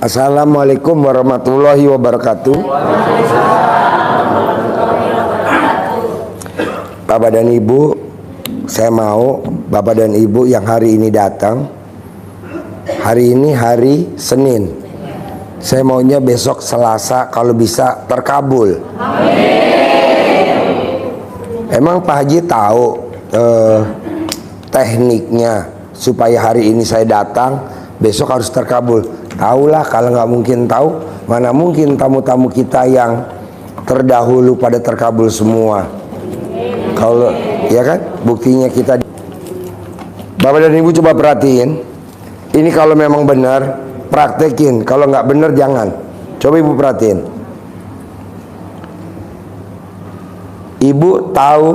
Assalamualaikum warahmatullahi wabarakatuh. Bapak dan Ibu, saya mau Bapak dan Ibu yang hari ini datang. Hari ini hari Senin. Saya maunya besok Selasa kalau bisa terkabul. Emang Pak Haji tahu tekniknya supaya hari ini saya datang, besok harus terkabul? Tahulah, kalau nggak mungkin tahu, mana mungkin tamu-tamu kita yang terdahulu pada terkabul semua. Kalau ya kan, buktinya kita. Bapak dan Ibu coba perhatiin. Ini kalau memang benar, praktekin. Kalau nggak benar jangan. Coba Ibu perhatiin. Ibu tahu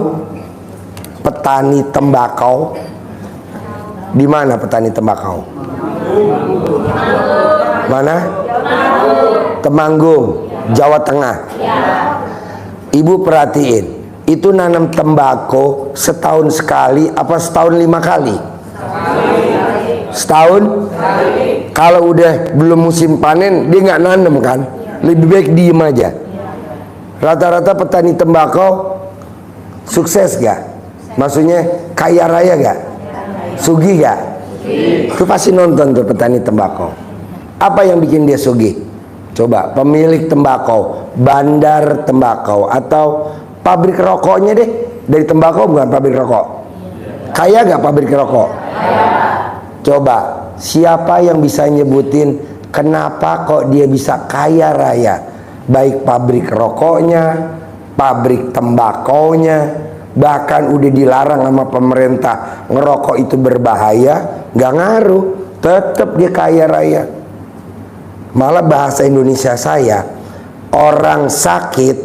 petani tembakau? Di mana petani tembakau? Mana? Temanggung, Jawa Tengah. Ibu perhatiin, itu nanam tembakau setahun sekali apa setahun 5 kali? Setahun? Kalau udah belum musim panen dia nggak nanam kan? Lebih baik diem aja. Rata-rata petani tembakau sukses gak? Maksudnya kaya raya gak? Sugih gak? Itu pasti nonton tuh petani tembakau. Apa yang bikin dia sugih? Coba pemilik tembakau, bandar tembakau, atau pabrik rokoknya deh. Dari tembakau bukan pabrik rokok. Kaya gak pabrik rokok? Coba siapa yang bisa nyebutin kenapa kok dia bisa kaya raya? Baik pabrik rokoknya, pabrik tembakaunya, bahkan udah dilarang sama pemerintah, ngerokok itu berbahaya, nggak ngaruh, tetap dia kaya raya. Malah bahasa Indonesia saya, orang sakit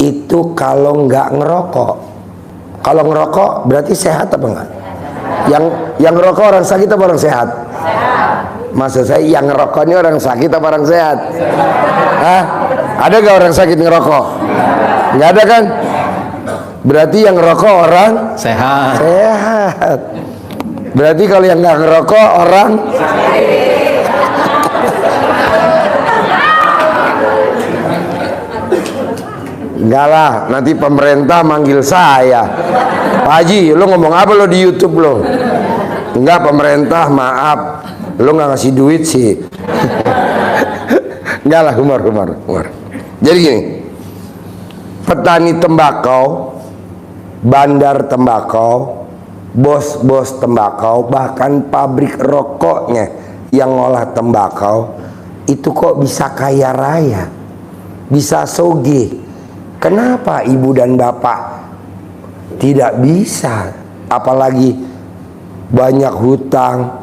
itu kalau nggak ngerokok. Kalau ngerokok berarti sehat apa enggak? Yang ngerokok orang sakit apa orang sehat? Maksud saya yang ngerokok ini orang sakit apa orang sehat? Hah? Ada gak orang sakit ngerokok? Nggak ada kan? Berarti yang ngerokok orang sehat. Sehat. Berarti kalau yang nggak ngerokok orang enggak lah, nanti pemerintah manggil saya. Pak Haji, lo ngomong apa lo di YouTube lo? Enggak, pemerintah maaf, lo nggak ngasih duit sih. Enggak lah, humor. Jadi gini, petani tembakau, bandar tembakau, bos-bos tembakau, bahkan pabrik rokoknya yang ngolah tembakau, itu kok bisa kaya raya, bisa sugih. Kenapa ibu dan bapak tidak bisa? Apalagi banyak hutang,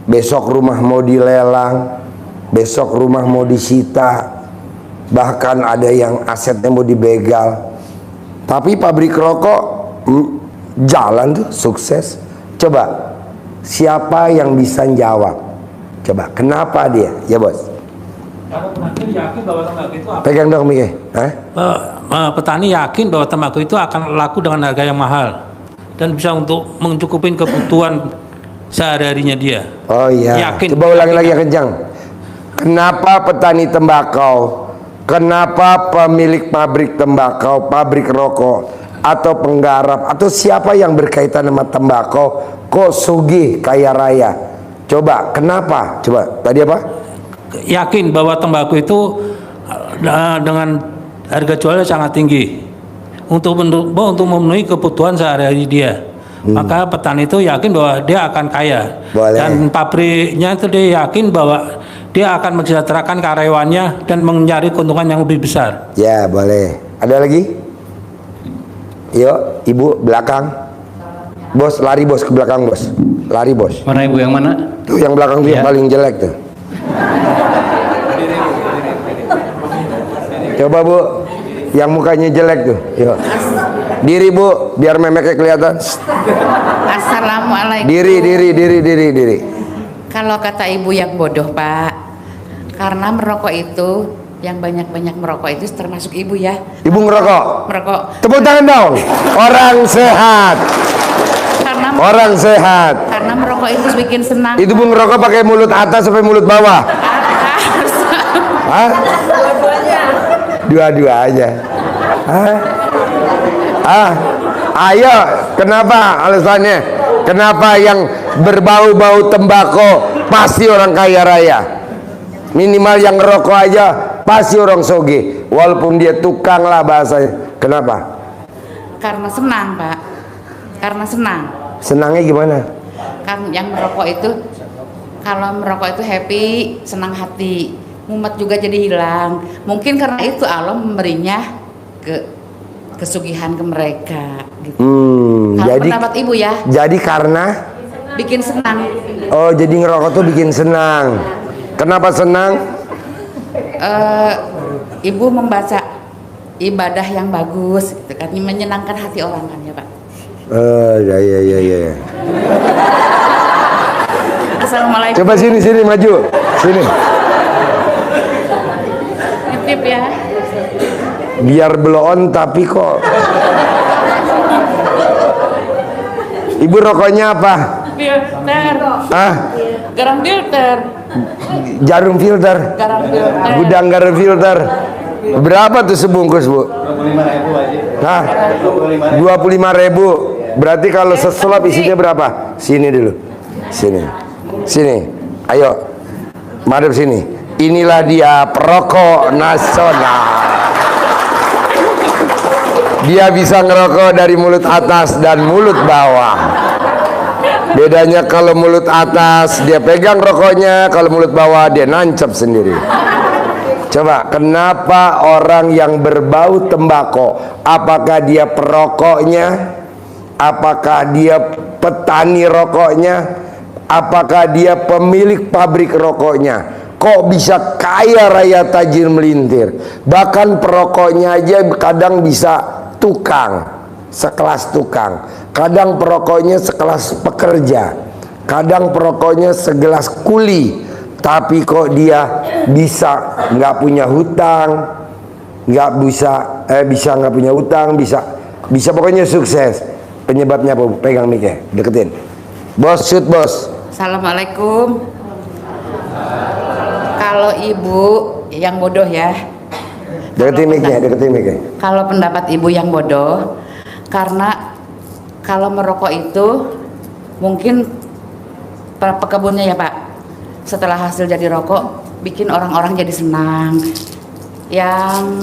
besok rumah mau dilelang, besok rumah mau disita, bahkan ada yang asetnya mau dibegal. Tapi pabrik rokok jalan tuh sukses. Coba siapa yang bisa jawab? Coba kenapa dia? Ya bos. Yakin bahwa tembakau itu apa? Pegang dong Mike. Petani yakin bahwa tembakau itu akan laku dengan harga yang mahal dan bisa untuk mencukupin kebutuhan sehari-harinya dia. Oh iya. Yakin. Coba ulangi lagi yang kencang. Kenapa petani tembakau? Kenapa pemilik pabrik tembakau, pabrik rokok, atau penggarap, atau siapa yang berkaitan sama tembakau kok sugih kaya raya? Coba kenapa? Coba tadi apa? Yakin bahwa tembakau itu dengan harga jualnya sangat tinggi untuk memenuhi kebutuhan sehari-hari dia. Maka petani itu yakin bahwa dia akan kaya. Boleh. Dan pabriknya itu dia yakin bahwa dia akan mensejahterakan karyawannya dan mencari keuntungan yang lebih besar. Ya boleh. Ada lagi? Yuk ibu belakang. Bos lari bos ke belakang bos. Lari bos. Mana ibu yang mana? Tuh yang belakang tuh yang paling jelek tuh. Coba bu, yang mukanya jelek tuh. Yuk. Diri bu, biar memeknya kelihatan. Assalamualaikum. Diri. Kalau kata ibu yang bodoh pak, karena merokok itu, yang banyak-banyak merokok itu termasuk ibu ya. Ibu ngerokok? Merokok. Tepuk tangan dong. Orang sehat. Orang sehat. Karena merokok itu bikin senang. Itu bu ngerokok pakai mulut atas sampai mulut bawah. Atas. Hah? Dua-dua aja. Hah? Ayo, kenapa alasannya? Kenapa yang berbau-bau tembakau pasti orang kaya raya? Minimal yang ngerokok aja pasti orang soge, walaupun dia tukang lah bahasanya. Kenapa? Karena senang, Pak. Karena senang. Senangnya gimana? Kan yang merokok itu, kalau merokok itu happy, senang hati. Mumet juga jadi hilang. Mungkin karena itu Allah memberinya kesugihan ke mereka gitu. Kalau Jadi pendapat Ibu ya, jadi karena bikin senang. oh, jadi ngerokok tuh bikin senang. Kenapa senang? Ibu membaca ibadah yang bagus gitu kan, menyenangkan hati orang kan ya, Pak. Ya. Assalamualaikum. Coba sini maju. Sini. Nitip ya. Biar belon tapi kok. Ibu rokoknya apa? Filter. Garam filter. Jarum filter. Garam filter. Gudang garam filter. Berapa tuh sebungkus, Bu? 25.000 aja. Hah? 25.000. Berarti kalau seselop isinya berapa? Sini dulu. Sini. Ayo. Madep sini. Inilah dia perokok nasional. Dia bisa ngerokok dari mulut atas dan mulut bawah. Bedanya kalau mulut atas dia pegang rokoknya, kalau mulut bawah dia nancap sendiri. Coba, kenapa orang yang berbau tembakau, apakah dia perokoknya, apakah dia petani rokoknya, apakah dia pemilik pabrik rokoknya, kok bisa kaya raya tajir melintir? Bahkan perokoknya aja kadang bisa tukang, sekelas tukang, kadang perokoknya sekelas pekerja, kadang perokoknya segelas kuli. Tapi kok dia bisa nggak punya hutang, nggak bisa nggak punya hutang, bisa pokoknya sukses. Penyebabnya apa? Pegang mic-nya, deketin. Bos, shoot bos. Assalamualaikum. Kalau Ibu yang bodoh ya. Deketin mic-nya. Kalau pendapat Ibu yang bodoh, karena kalau merokok itu mungkin pekebunnya ya Pak, setelah hasil jadi rokok bikin orang-orang jadi senang, yang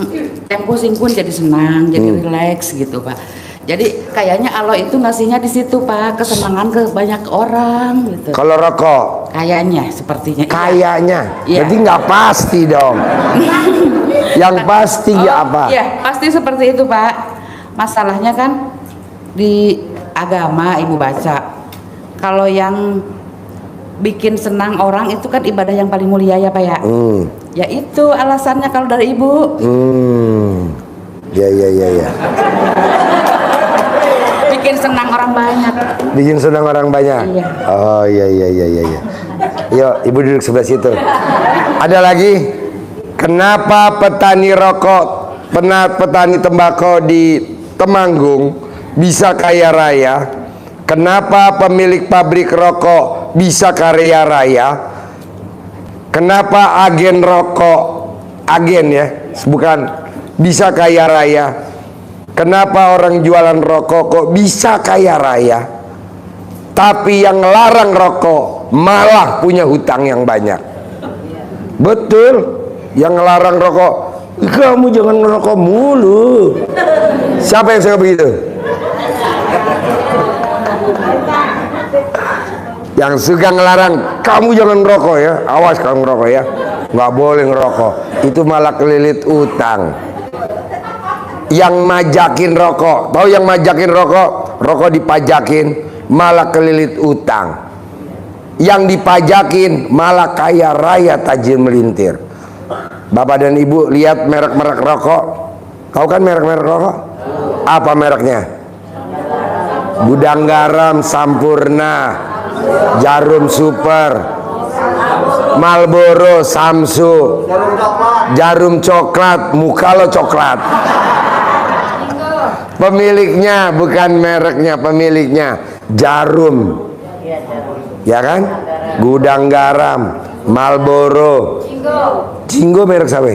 pusing pun jadi senang, jadi rileks gitu Pak. Jadi kayaknya Allah itu ngasihnya di situ Pak, kesenangan ke banyak orang gitu. Kalau rokok Kayaknya sepertinya. kayaknya Iya. jadi nggak pasti dong. Yang pasti apa? Iya, pasti seperti itu Pak. Masalahnya kan di agama Ibu baca, kalau yang bikin senang orang itu kan ibadah yang paling mulia ya Pak ya. Ya itu alasannya kalau dari Ibu. Ya. Bikin senang orang banyak. Bikin senang orang banyak. Iya. Oh iya. Yuk, Ibu duduk sebelah situ. Ada lagi? Kenapa petani rokok, petani tembakau di Temanggung bisa kaya raya? Kenapa pemilik pabrik rokok bisa kaya raya? Kenapa agen rokok, agen ya, bukan, bisa kaya raya? Kenapa orang jualan rokok kok bisa kaya raya? Tapi yang larang rokok malah punya hutang yang banyak. Betul. Yang larang rokok, kamu jangan ngerokok mulu. Siapa yang suka begitu? Yang suka ngelarang, kamu jangan ngerokok ya, awas kamu ngerokok ya, nggak boleh ngerokok, itu malah kelilit utang. Yang majakin rokok, tahu yang majakin rokok, rokok dipajakin, malah kelilit utang. Yang dipajakin malah kaya raya tajir melintir. Bapak dan Ibu lihat merek-merek rokok, tahu kan merek-merek rokok? Apa mereknya? Gudang Garam, Sampurna, Jarum Super, Marlboro, Samsu, Jarum Coklat, Mukalo Coklat. Pemiliknya bukan mereknya, pemiliknya Jarum. Ya kan? Gudang Garam, Marlboro. Jinggo merek siapa?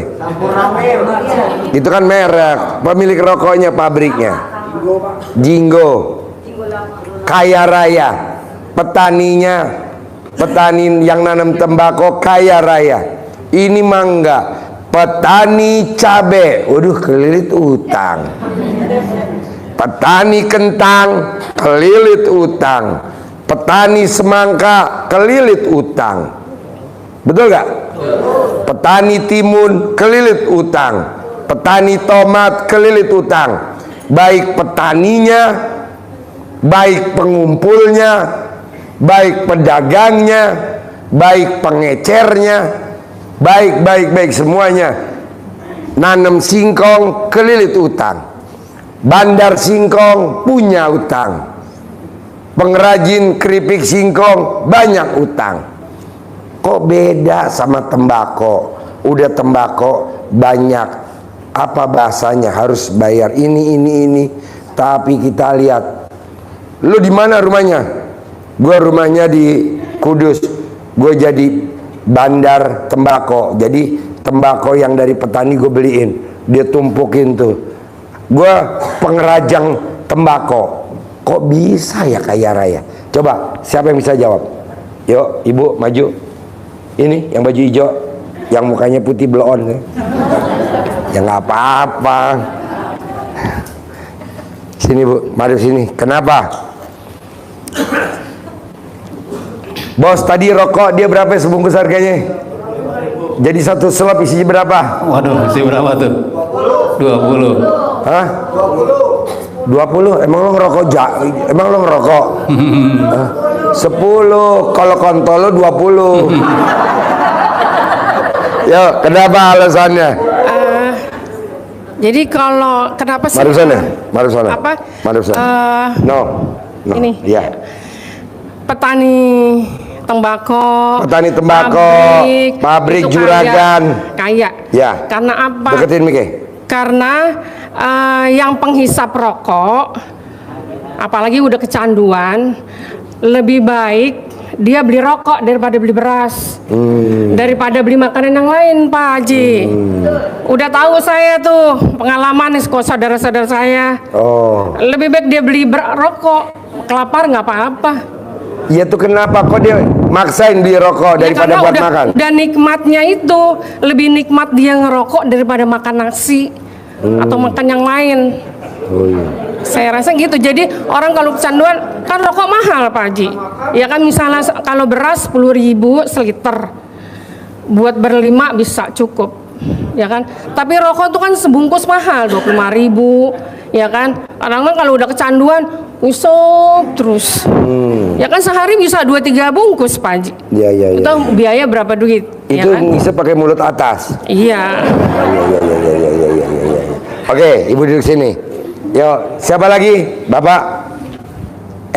Itu kan merek, pemilik rokoknya, pabriknya. Jinggo. Kaya raya, petaninya, petani yang nanam tembakau kaya raya. Ini mangga, petani cabe, waduh kelilit utang. Petani kentang, kelilit utang. Petani semangka, kelilit utang. Betul gak? Petani timun, kelilit utang. Petani tomat, kelilit utang. Baik petaninya, baik pengumpulnya, baik pedagangnya, baik pengecernya, baik semuanya. Nanam singkong, kelilit utang. Bandar singkong punya utang. Pengrajin keripik singkong banyak utang. Kok beda sama tembakau? Udah tembakau banyak, apa bahasanya, harus bayar ini. Tapi kita lihat, lu di mana rumahnya? Gua rumahnya di Kudus. Gue jadi bandar tembakau. Jadi tembakau yang dari petani gue beliin, dia tumpukin tuh. Gue pengerajang tembakau. Kok bisa ya kaya raya? Coba siapa yang bisa jawab? Yuk ibu maju. Ini yang baju hijau, yang mukanya putih blon ya. Ya nggak apa-apa. Sini bu, mari sini. Kenapa? Bos tadi rokok dia berapa sebungkus harganya? Jadi satu selop isinya berapa? Waduh, isi berapa tuh? 20. Hah? 20? Emang lo ngerokok? Emang lo ngerokok? 10. Kalau kontol lo 20. Yo, kenapa alasannya? Jadi kalau kenapa sih? Mari sana. Apa? Mari sana. No. Ini. Ya. Petani tembakau, pabrik itu juragan. kaya. Ya. Karena apa? Deketin Mike. Karena yang penghisap rokok, apalagi udah kecanduan, lebih baik dia beli rokok daripada beli beras, daripada beli makanan yang lain, Pak Haji. Udah tahu saya tuh pengalaman nih, kok saudara-saudara saya. Oh. Lebih baik dia beli rokok, kelapar nggak apa-apa. Iya tuh kenapa kok dia maksain beli rokok daripada buat makan? Dan nikmatnya itu lebih nikmat dia ngerokok daripada makan nasi atau makan yang lain. Oh iya. Saya rasa gitu. Jadi orang kalau kecanduan kan rokok mahal Pak Haji. Ya kan misalnya kalau beras 10.000 seliter, buat berlima bisa cukup. Ya kan. Tapi rokok itu kan sebungkus mahal 25.000. Ya kan. Kadang-kadang kalau udah kecanduan usop terus. Ya kan sehari bisa 2-3 bungkus Pak Haji. Iya. Itu biaya berapa duit? Itu ya kan? bisa pakai mulut atas. Iya. Iya. Oke, ibu duduk sini. Yo, siapa lagi? Bapak.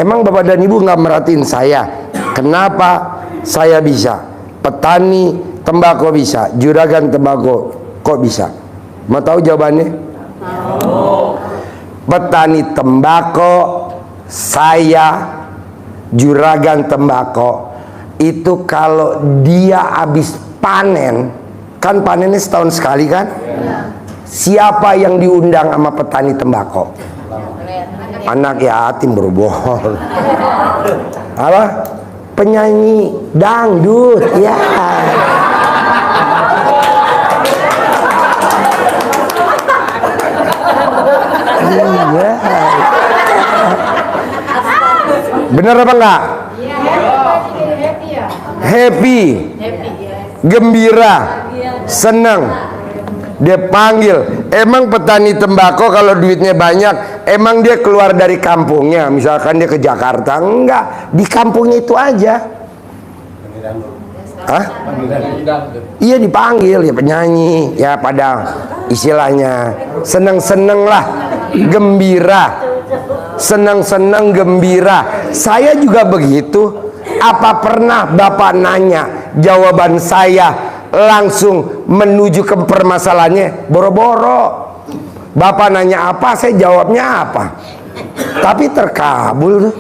Emang bapak dan ibu nggak merhatiin saya? Kenapa saya bisa? Petani tembakau bisa, juragan tembakau kok bisa? Mau tahu jawabannya? Petani tembakau, saya, juragan tembakau itu kalau dia habis panen, kan panennya setahun sekali kan? Siapa yang diundang sama petani tembakau? Anak yatim berbohong. Apa? Penyanyi dangdut, ya. Iya. Bener apa enggak? Happy, gembira, senang. Dia panggil. Emang petani tembakau kalau duitnya banyak, emang dia keluar dari kampungnya, misalkan dia ke Jakarta? Enggak, di kampungnya itu aja. Hah? Iya dipanggil ya penyanyi, ya pada istilahnya seneng-seneng lah, gembira, seneng-seneng gembira. Saya juga begitu. Apa pernah Bapak nanya, jawaban saya langsung menuju ke permasalahannya? Boro-boro. Bapak nanya apa, saya jawabnya apa. Tapi terkabul tuh.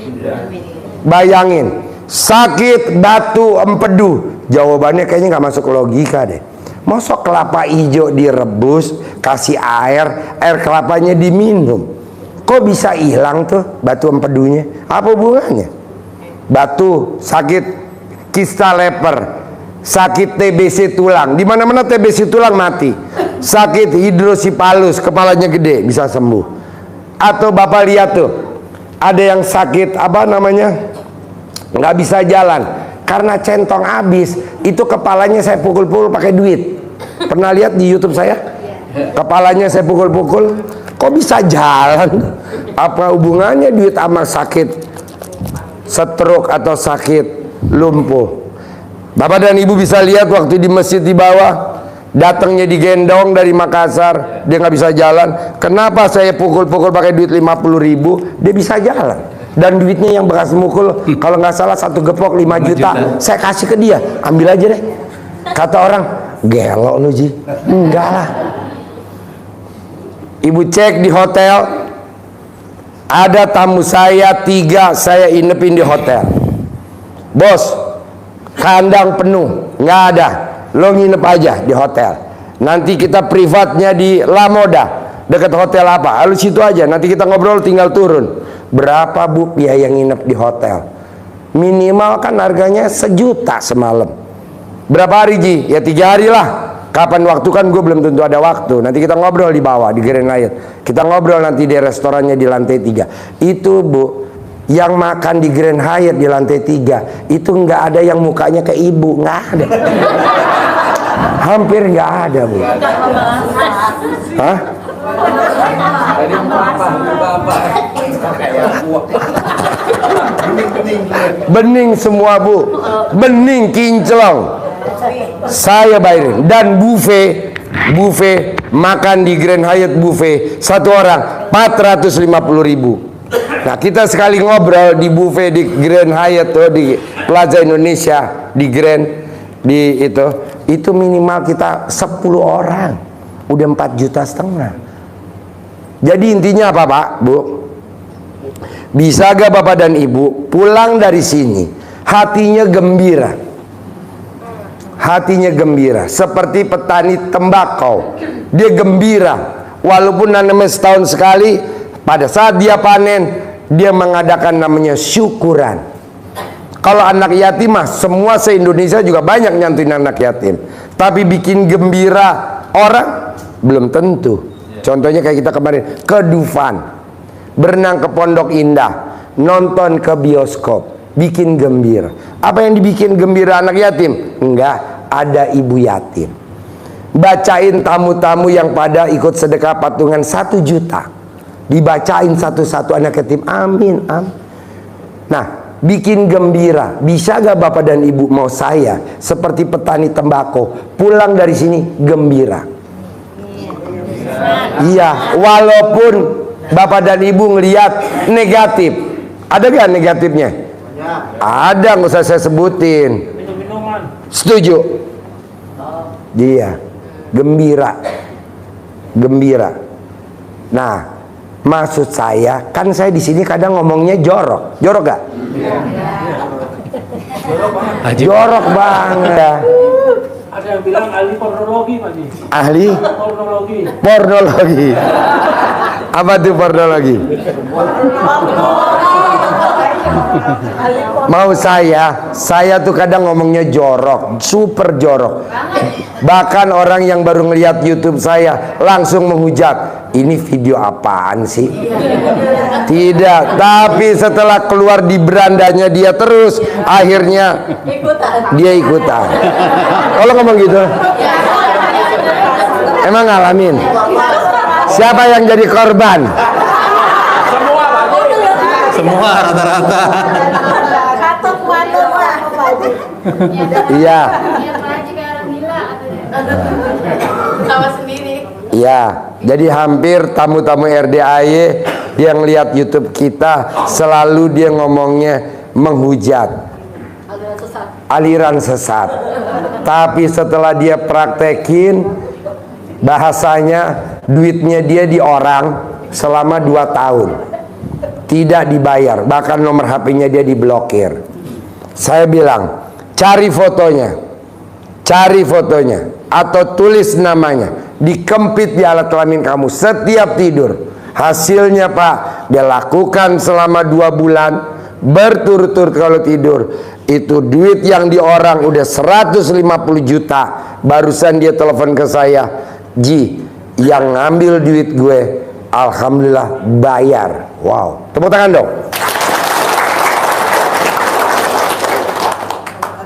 Bayangin, sakit batu empedu. Jawabannya kayaknya nggak masuk logika deh. Mosok kelapa hijau direbus, kasih air kelapanya diminum, kok bisa hilang tuh batu empedunya? Apa hubungannya? Batu sakit kista leper, sakit TBC tulang, di mana-mana TBC tulang mati. Sakit hidrosipalus, kepalanya gede, bisa sembuh. Atau Bapak lihat tuh, ada yang sakit apa namanya, nggak bisa jalan karena centong habis. Itu kepalanya saya pukul-pukul pakai duit. Pernah lihat di YouTube saya? Kepalanya saya pukul-pukul, kok bisa jalan? Apa hubungannya duit sama sakit stroke atau sakit lumpuh? Bapak dan Ibu bisa lihat waktu di masjid di bawah, datangnya digendong dari Makassar, dia nggak bisa jalan. Kenapa saya pukul-pukul pakai duit 50.000, dia bisa jalan? Dan duitnya yang bekas mukul, kalau nggak salah 1 gepok 5 juta, saya kasih ke dia, ambil aja deh. Kata orang, gelo lu Ji. Enggak lah. Ibu cek di hotel, ada tamu saya 3, saya inepin di hotel. Bos, kandang penuh, nggak ada, lo nginep aja di hotel. Nanti kita privatnya di La Moda, dekat hotel apa, lalu situ aja, nanti kita ngobrol tinggal turun. Berapa Bu biaya nginep di hotel? Minimal kan harganya 1 juta semalam. Berapa hari Ji? Ya 3 hari lah. Kapan waktu kan gue belum tentu ada waktu. Nanti kita ngobrol di bawah di Grand Hyatt. Kita ngobrol nanti di restorannya di lantai 3. Itu Bu, yang makan di Grand Hyatt di lantai 3 itu nggak ada yang mukanya ke ibu, nggak ada. Hampir nggak ada Bu. Hah? Bening semua Bu, bening kinclong. Saya bayarin. Dan buffet makan di Grand Hyatt buffet 1 orang 450.000. Nah kita sekali ngobrol di buffet di Grand Hyatt tuh, di Plaza Indonesia, di Grand, di itu minimal kita 10 orang udah 4,5 juta. Jadi intinya apa Pak Bu? Bisa gak Bapak dan Ibu pulang dari sini hatinya gembira? Hatinya gembira seperti petani tembakau. Dia gembira walaupun nanamnya setahun sekali. Pada saat dia panen, dia mengadakan namanya syukuran. Kalau anak yatim mah semua se-Indonesia juga banyak nyantuin anak yatim, tapi bikin gembira orang belum tentu. Contohnya kayak kita kemarin ke Dufan, berenang ke Pondok Indah, nonton ke bioskop, bikin gembira. Apa yang dibikin gembira anak yatim? Enggak, ada ibu yatim. Bacain tamu-tamu yang pada ikut sedekah patungan 1 juta, dibacain satu-satu anak yatim, amin, amin. Nah, bikin gembira. Bisa gak Bapak dan Ibu mau saya seperti petani tembakau pulang dari sini gembira? Iya, walaupun Bapak dan Ibu ngelihat negatif. Ada gak negatifnya? Ada, nggak usah saya sebutin. Setuju? Dia gembira, gembira. Nah, maksud saya kan saya di sini kadang ngomongnya jorok, jorok gak? Jorok banget. Ada yang bilang ahli pornologi Pak Ji. Ahli Pornologi. pornologi. Apa tuh pornologi? Mau saya tuh kadang ngomongnya jorok, super jorok. Bahkan orang yang baru ngeliat YouTube saya langsung menghujat, ini video apaan sih? Tidak, tapi setelah keluar di berandanya dia terus, akhirnya dia ikutan. Kalau ngomong gitu, emang ngalamin? Siapa yang jadi korban? Semua rata-rata. Iya. Iya. Jadi hampir tamu-tamu RDAY yang lihat YouTube kita selalu dia ngomongnya menghujat, aliran sesat. Tapi setelah dia praktekin bahasanya, duitnya dia di orang selama 2 tahun. Tidak dibayar, bahkan nomor HP-nya dia diblokir. Saya bilang, cari fotonya, atau tulis namanya, dikempit di alat kelamin kamu setiap tidur. Hasilnya Pak, dia lakukan selama 2 bulan berturut-turut kalau tidur. Itu duit yang di orang udah 150 juta. Barusan dia telepon ke saya, Ji, yang ngambil duit gue, alhamdulillah bayar. Wow, tepuk tangan dong.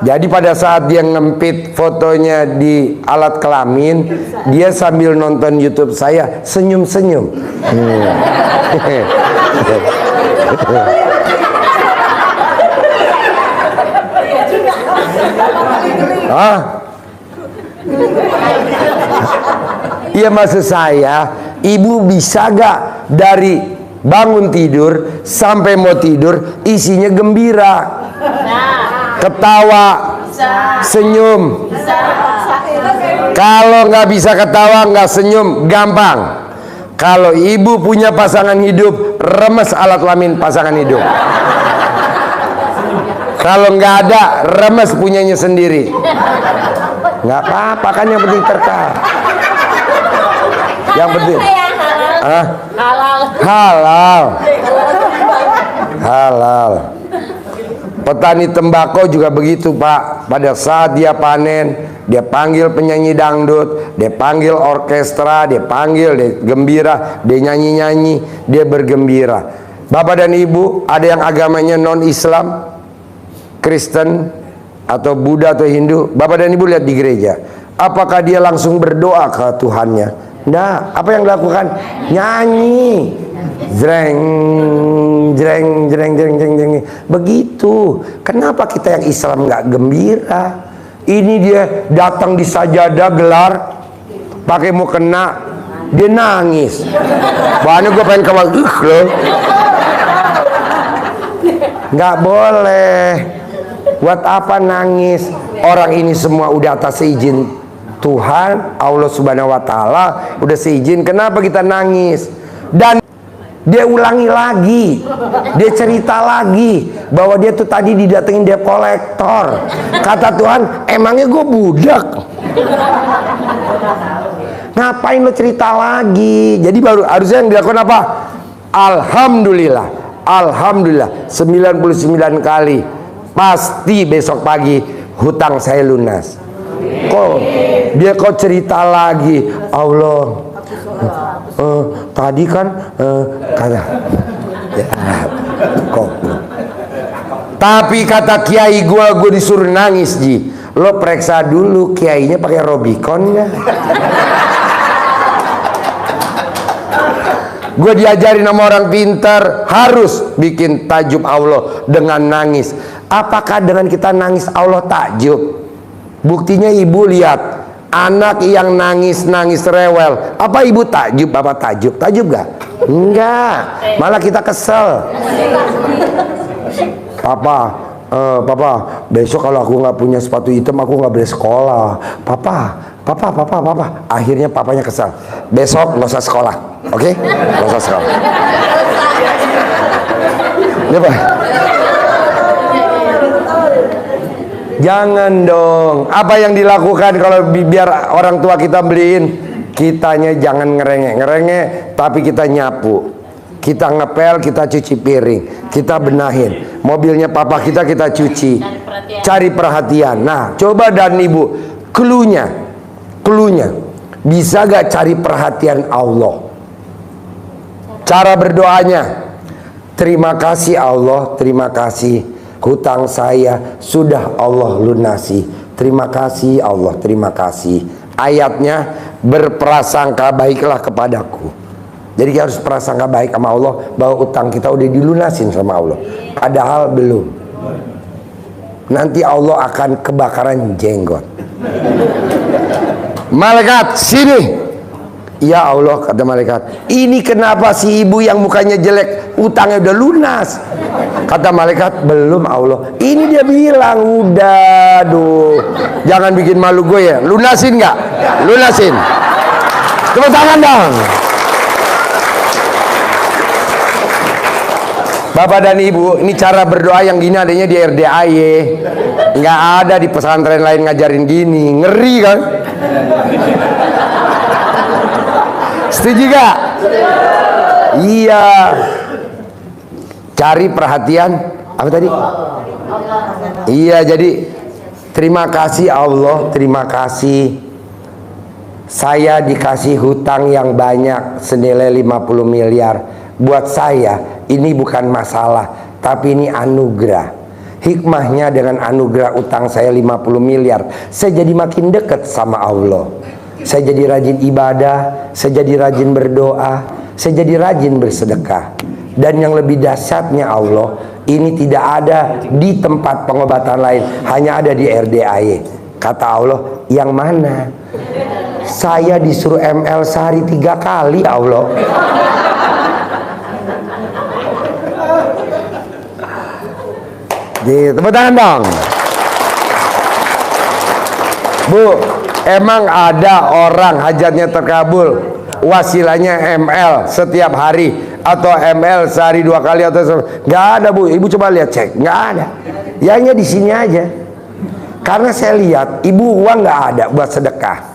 Jadi pada saat dia ngempit fotonya di alat kelamin, dia sambil nonton YouTube saya senyum-senyum. Iya, maksud saya, ibu bisa gak dari bangun tidur sampai mau tidur isinya gembira, ketawa, senyum. Kalau nggak bisa ketawa, nggak senyum, gampang. Kalau ibu punya pasangan hidup, remes alat kelamin pasangan hidup. Kalau nggak ada, remes punyanya sendiri. Nggak apa-apa kan, yang penting terkah. Yang penting halal. Petani tembakau juga begitu Pak. Pada saat dia panen, dia panggil penyanyi dangdut, dia panggil orkestra, dia panggil, dia gembira, dia nyanyi-nyanyi, dia bergembira. Bapak dan Ibu, ada yang agamanya non-Islam, Kristen, atau Buddha atau Hindu. Bapak dan Ibu lihat di gereja, apakah dia langsung berdoa ke Tuhannya? Nah, apa yang dilakukan? Nyanyi, jreng, jreng, jreng, jreng, jreng, jreng. Begitu. Kenapa kita yang Islam nggak gembira? Ini dia datang di sajadah gelar, pakai mau kena, dia nangis. Bahannya gue pengen kawal loh. Nggak boleh. Buat apa nangis? Orang ini semua udah atas izin Tuhan, Allah Subhanahu wa Ta'ala, udah seizin. Kenapa kita nangis? Dan dia ulangi lagi, dia cerita lagi bahwa dia tuh tadi didatengin debt collector. Kata Tuhan, emangnya gue budak? Ngapain lo cerita lagi? Jadi baru harusnya yang dilakukan apa? Alhamdulillah, alhamdulillah 99 kali. Pasti besok pagi hutang saya lunas. Kok cerita lagi, Allah, tadi kan kata ya, kok. Tapi kata kiai gue disuruh nangis, Ji. Lo periksa dulu kiainya pakai Robicon nggak? Gue diajarin sama orang pintar, harus bikin tajub Allah dengan nangis. Apakah dengan kita nangis Allah takjub? Buktinya ibu lihat anak yang nangis rewel, apa ibu takjub? Bapak takjub? Takjub gak? Enggak, malah kita kesel. Papa, besok kalau aku nggak punya sepatu hitam aku nggak boleh sekolah. Papa. Akhirnya papanya kesel. Besok nggak usah sekolah, oke? Nggak usah sekolah. Ya Pak. Jangan dong. Apa yang dilakukan kalau biar orang tua kita beliin? Kitanya jangan ngerengek, tapi kita nyapu, kita ngepel, kita cuci piring, kita benahin. Mobilnya papa kita cuci. Cari perhatian. Nah, coba dan ibu, cluenya, bisa gak cari perhatian Allah? Cara berdoanya, terima kasih Allah, terima kasih. Hutang saya sudah Allah lunasi. Terima kasih Allah, terima kasih. Ayatnya, berprasangka baiklah kepadaku. Jadi harus prasangka baik sama Allah bahwa utang kita udah dilunasin sama Allah. Padahal belum. Nanti Allah akan kebakaran jenggot. Malaikat, sini. Ya Allah, kata malaikat, ini kenapa si ibu yang mukanya jelek utangnya udah lunas? Kata malaikat, belum Allah. Ini dia bilang udah, jangan bikin malu gue ya. Lunasin nggak? Lunasin. Tepuk tangan dong. Bapak dan Ibu, ini cara berdoa yang gini adanya di RDAY. Nggak ada di pesantren lain ngajarin gini. Ngeri kan? Setuju gak? Iya. Cari perhatian. Apa tadi? Iya, jadi terima kasih Allah, terima kasih. Saya dikasih hutang yang banyak senilai 50 miliar. Buat saya ini bukan masalah, tapi ini anugerah. Hikmahnya dengan anugerah utang saya 50 miliar, saya jadi makin dekat sama Allah. Saya jadi rajin ibadah, saya jadi rajin berdoa, saya jadi rajin bersedekah. Dan yang lebih dahsyatnya Allah, ini tidak ada di tempat pengobatan lain, hanya ada di RDAY. Kata Allah, yang mana? Saya disuruh ML sehari 3 kali Allah. Gitu, tepuk tangan dong. Bu, emang ada orang hajatnya terkabul wasilanya ML setiap hari atau ML sehari 2 kali atau nggak ada Bu? Ibu coba lihat, cek, nggak ada. Ya hanya di sini aja. Karena saya lihat ibu uang nggak ada buat sedekah.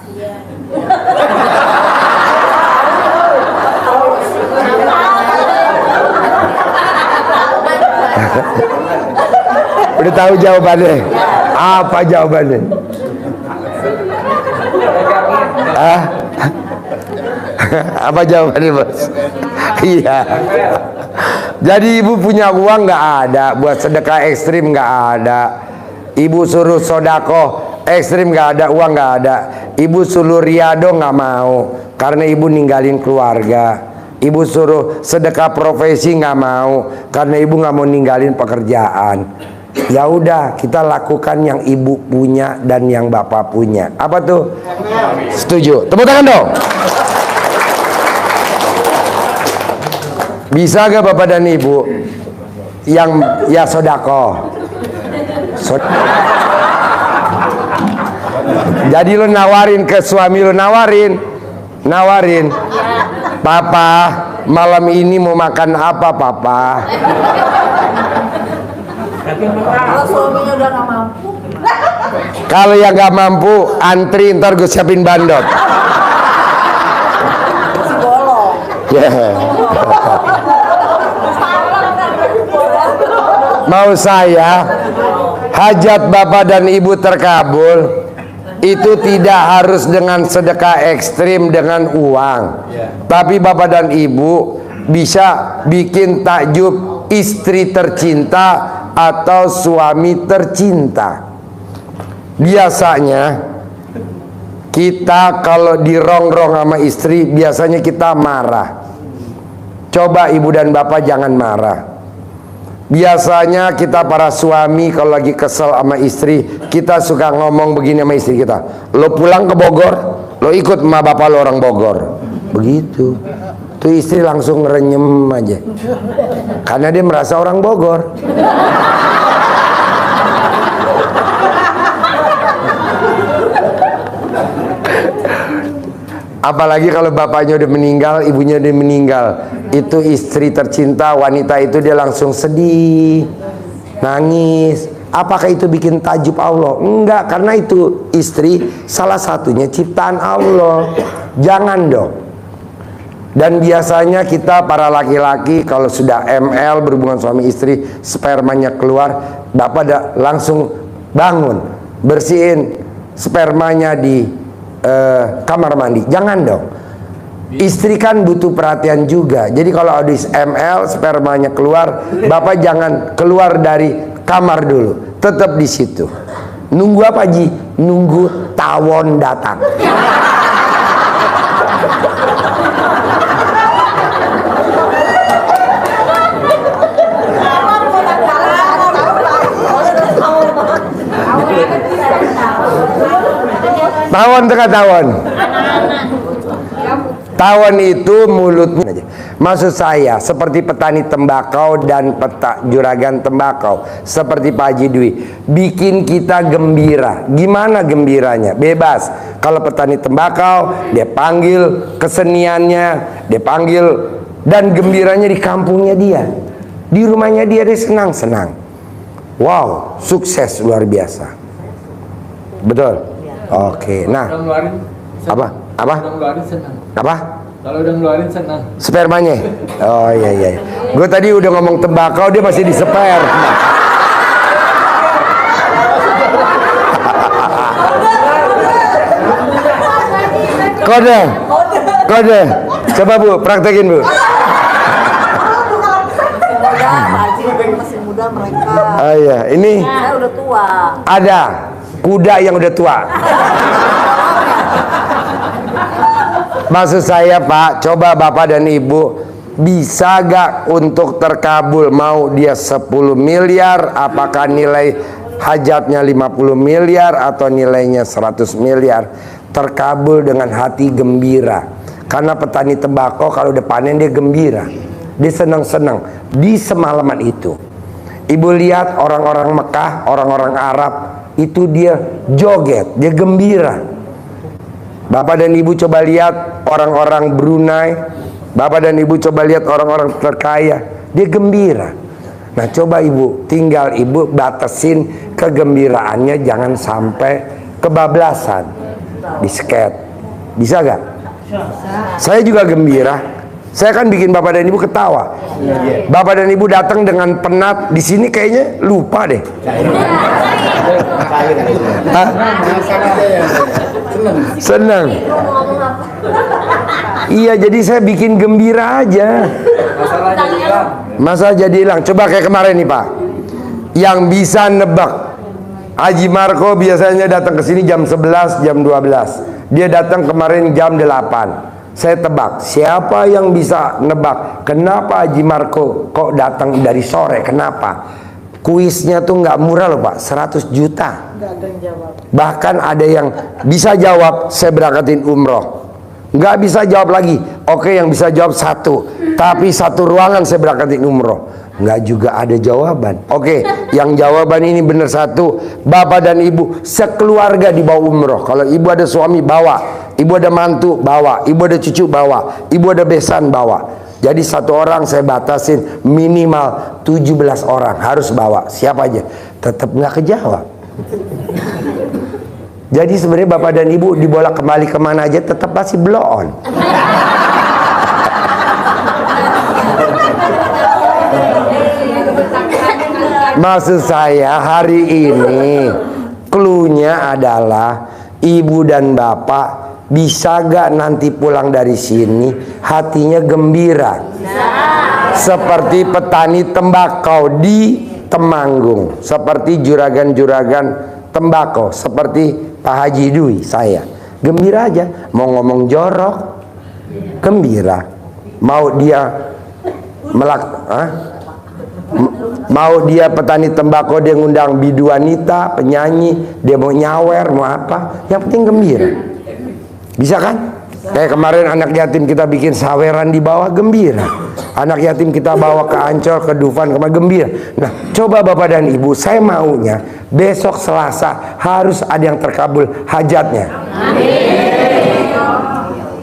Udah tahu jawabannya? Apa jawabannya? Apa jawabannya, Bos? Iya. Jadi ibu punya uang nggak ada buat sedekah ekstrim, nggak ada. Ibu suruh sodako ekstrim, nggak ada, uang nggak ada. Ibu suruh riado nggak mau karena ibu ninggalin keluarga. Ibu suruh sedekah profesi nggak mau karena ibu nggak mau ninggalin pekerjaan. Ya udah, kita lakukan yang ibu punya dan yang bapak punya. Apa tuh? Setuju? Tepuk tangan dong. Bisa gak bapak dan ibu yang ya sodako? Jadi lo nawarin ke suami lo, nawarin, Papa, malam ini mau makan apa, Papa? Kalau suaminya udah gak mampu, Kalau yang gak mampu, antri, ntar gue siapin bandot. si bolong. Mau saya hajat bapak dan ibu terkabul, itu tidak harus dengan sedekah ekstrim dengan uang, tapi bapak dan ibu bisa bikin takjub istri tercinta atau suami tercinta. Biasanya kita kalau dirongrong sama istri, biasanya kita marah. Coba ibu dan bapak jangan marah. Biasanya kita para suami kalau lagi kesel sama istri, kita suka ngomong begini sama istri kita, lo pulang ke Bogor, lo ikut sama bapak lo orang Bogor. Begitu. Tuh istri langsung ngerenyem aja, karena dia merasa orang Bogor. Apalagi kalau bapaknya udah meninggal, ibunya udah meninggal, itu istri tercinta wanita itu dia langsung sedih, nangis. Apakah itu bikin tajub Allah? Enggak, karena itu istri salah satunya ciptaan Allah. Jangan dong. Dan biasanya kita para laki-laki kalau sudah ML berhubungan suami istri, spermanya keluar, bapak langsung bangun, bersihin spermanya di kamar mandi. Jangan dong. Istri kan butuh perhatian juga. Jadi kalau habis ML spermanya keluar, bapak jangan keluar dari kamar dulu, tetap di situ. Nunggu apa Ji? Nunggu tawon datang. Tawon tengah tawon. Tawon itu mulutnya. Maksud saya seperti petani tembakau dan juragan tembakau, seperti Pak Haji Dwi, bikin kita gembira. Gimana gembiranya? Bebas. Kalau petani tembakau, dia panggil keseniannya, dia panggil, dan gembiranya di kampungnya dia. Di rumahnya dia senang-senang. Wow, sukses luar biasa. Betul? Oke, nah. Apa? Apa? Kalau udah ngeluarin senang. Spermanya? Oh iya. Gue tadi udah ngomong tembakau, dia masih di sper. Kode. Coba Bu, praktekin Bu. Masih muda mereka. Oh iya, ini Saya udah tua. ada kuda yang udah tua. Maksud saya Pak, coba Bapak dan Ibu, bisa gak untuk terkabul, mau dia 10 miliar, apakah nilai hajatnya 50 miliar atau nilainya 100 miliar, terkabul dengan hati gembira. Karena petani tembakau kalau udah panen dia gembira, dia senang-senang di semalaman itu. Ibu lihat orang-orang Mekah, orang-orang Arab itu dia joget, dia gembira. Bapak dan Ibu coba lihat orang-orang Brunei, Bapak dan Ibu coba lihat orang-orang terkaya, dia gembira. Nah coba Ibu, tinggal Ibu batasin kegembiraannya, jangan sampai kebablasan, disket. Bisa gak? Saya juga gembira. Saya kan bikin Bapak dan Ibu ketawa. Bapak dan Ibu datang dengan penat, di sini kayaknya lupa deh. Hah? Senang. Iya, jadi saya bikin gembira aja. Masalah jadi hilang. Coba kayak kemarin nih Pak, yang bisa nebak. Haji Marco biasanya datang ke sini jam 11, jam 12. Dia datang kemarin jam 8. Saya tebak, siapa yang bisa nebak kenapa Haji Marco kok datang dari sore, kenapa? Kuisnya tuh nggak murah loh Pak, 100 juta. Bahkan ada yang bisa jawab, saya berangkatin umroh. Nggak bisa jawab lagi, oke yang bisa jawab satu, tapi satu ruangan saya berangkatin umroh. Nggak juga ada jawaban. Oke, yang jawaban ini benar satu, Bapak dan Ibu sekeluarga dibawa umroh. Kalau Ibu ada suami bawa, Ibu ada mantu bawa, Ibu ada cucu bawa, Ibu ada besan bawa. Jadi satu orang saya batasin minimal 17 orang harus bawa. Siapa aja, tetap nggak kejawab. Jadi sebenarnya Bapak dan Ibu dibolak kembali kemana aja tetap masih blow on. Maksud saya hari ini cluenya adalah Ibu dan Bapak bisa gak nanti pulang dari sini hatinya gembira, seperti petani tembakau di Temanggung, seperti juragan-juragan tembakau, seperti Pak Haji Dwi. Saya gembira aja, mau ngomong jorok gembira, mau dia mau dia petani tembakau, dia ngundang bidu wanita, penyanyi, dia mau nyawer, mau apa, yang penting gembira. Bisa kan? Kayak kemarin anak yatim kita bikin saweran di bawah, gembira. Anak yatim kita bawa ke Ancol, ke Dufan, kemana, gembira. Nah, coba Bapak dan Ibu, saya maunya besok Selasa harus ada yang terkabul hajatnya.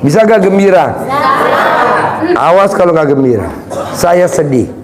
Bisa gak gembira? Awas kalau gak gembira, saya sedih.